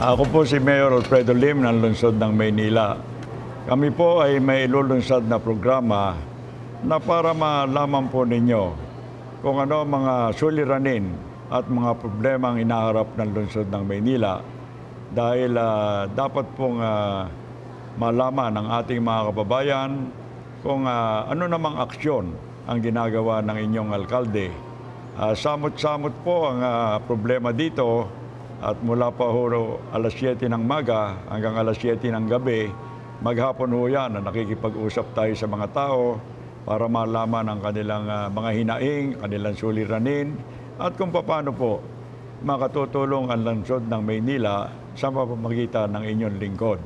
Ako po si Mayor Alfredo Lim ng Lungsod ng Maynila. Kami po ay may ilulunsad na programa na para malaman po ninyo kung ano mga suliranin at mga problemang inaharap ng Lungsod ng Maynila dahil dapat pong malaman ng ating mga kababayan kung ano namang aksyon ang ginagawa ng inyong alkalde. Samot-samot po ang problema dito. At mula pa ho alas 7 ng maga hanggang alas 7 ng gabi, maghapon ho yan na nakikipag-usap tayo sa mga tao para malaman ang kanilang mga hinaing, kanilang suliranin at kung paano po makatutulong ang lungsod ng Maynila sa pamamagitan ng inyong lingkod.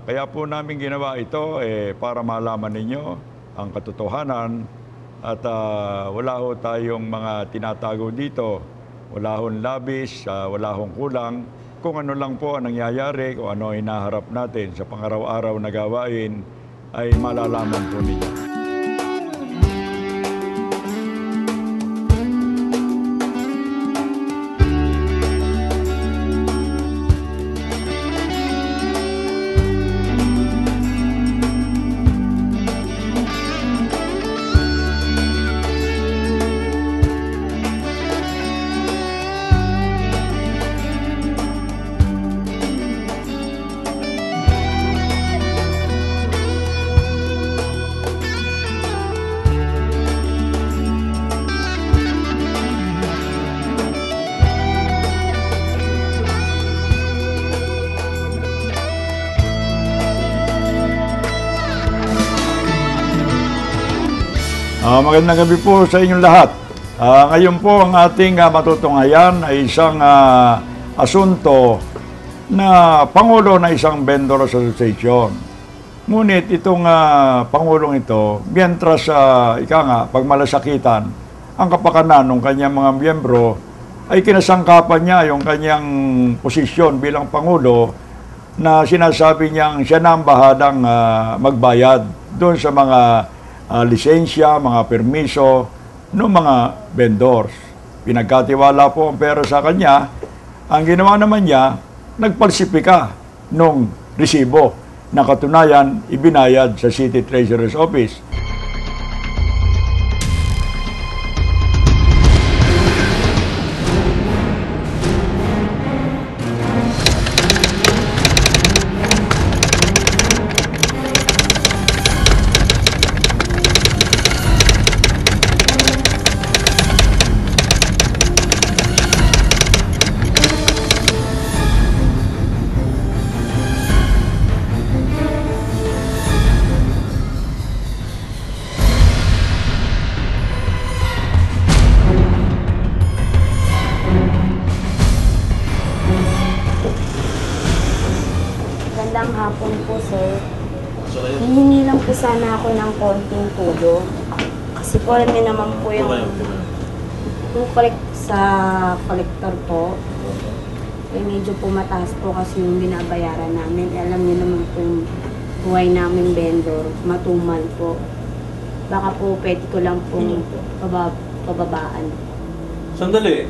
Kaya po namin ginawa ito para malaman ninyo ang katotohanan at wala ho tayong mga tinatago dito. Wala hong labis, wala hong kulang. Kung ano lang po ang nangyayari, kung ano hinaharap natin sa pang-araw-araw na gawain, ay malalaman po ninyo. Magandang gabi po sa inyong lahat. Ngayon po ang ating matutunghayan ay isang asunto na pangulo na isang vendor association. Ngunit itong pangulong ito, mientras pagmalasakitan ang kapakanan ng kanyang mga miyembro, ay kinasangkapan niya yung kanyang posisyon bilang pangulo na sinasabi niyang siya na ang bahalang magbayad doon sa mga lisensya, mga permiso ng mga vendors. Pinagkatiwala po ang pera sa kanya. Ang ginawa naman niya, nagpalsipika ng resibo na katunayan ibinayad sa City Treasurer's Office. Magandang hapon po, sir. Hihingi lang po sana ako ng konting tulong. Kasi po, alam niyo naman po yung sa collector po. Medyo po mataas po kasi yung binabayaran namin. Alam niyo naman po yung buhay namin vendor, matumal po. Baka po pwede ko lang po pababaan. Sandali.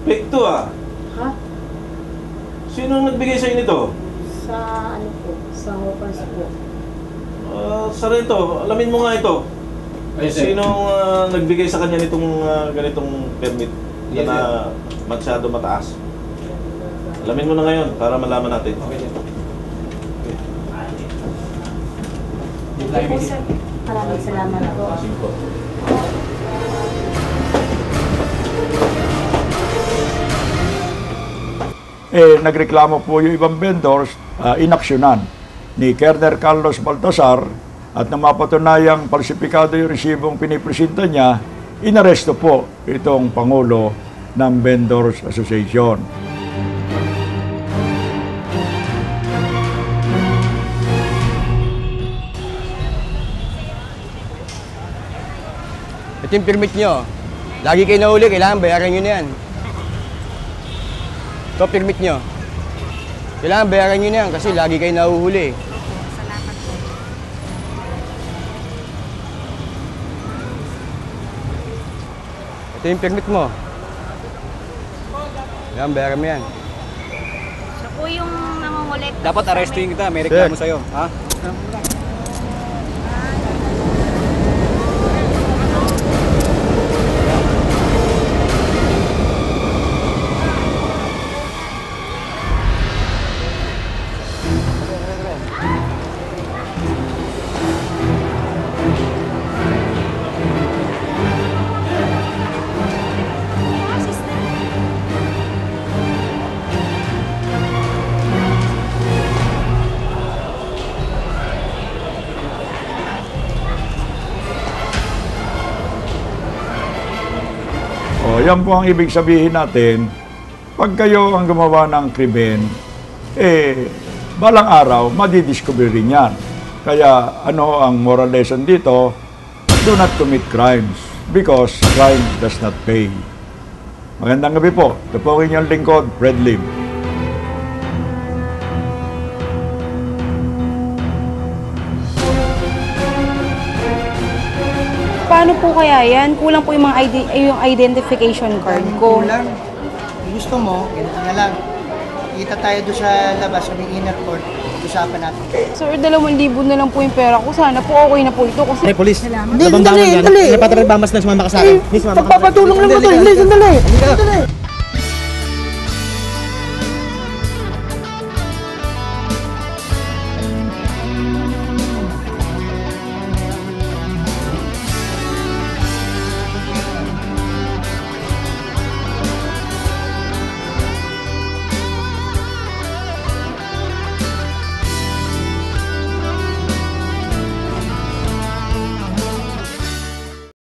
Fake to Ha? Sino nagbigay sa'yo nito? Sa ano po? Sa hookers po. Sa rito, alamin mo nga ito. Sinong nagbigay sa kanya nitong ganitong permit na masyado mataas? Alamin mo na ngayon para malaman natin. Okay po, sir. Maraming salamat po. Nagreklamo po yung ibang vendors, inaksyonan ni Colonel Carlos Baltasar at nang mapatunayang falsipikado yung resibong pinipresenta niya, inaresto po itong Pangulo ng Vendors Association. Ito yung permit nyo. Lagi kayo nahuli, kailangan bayaran nyo na yan. Ito, permit nyo. Kailangan bayaran nyo na yan kasi lagi kayo nahuhuli. Salamat po. Ito yung permit mo. Kailangan bayaran mo yan. po yung nangongolekta. Dapat arrestin kita, may reklamo sa'yo. Ha? O, yan po ang ibig sabihin natin, pag kayo ang gumawa ng krimen, balang araw, madidiscover rin yan. Kaya ano ang moral lesson dito? Do not commit crimes because crime does not pay. Magandang gabi po. Ito po ang inyong lingkod, Fred Lim. Paano po kaya yan? Kulang po yung mga yung identification card ko. Kulang. Gusto mo, ganito na lang. Kita tayo doon sa labas, sa may inner court. Usapan natin. Sir, 2,000 na lang po yung pera ko. Sana po okay na po ito kasi... Ay, polis. Hindi, sandali. Napatarabamas na sumama ka sa akin. Miss, sumama ka. Pagpapatulong lang ko to. Hindi, sandali. Halika.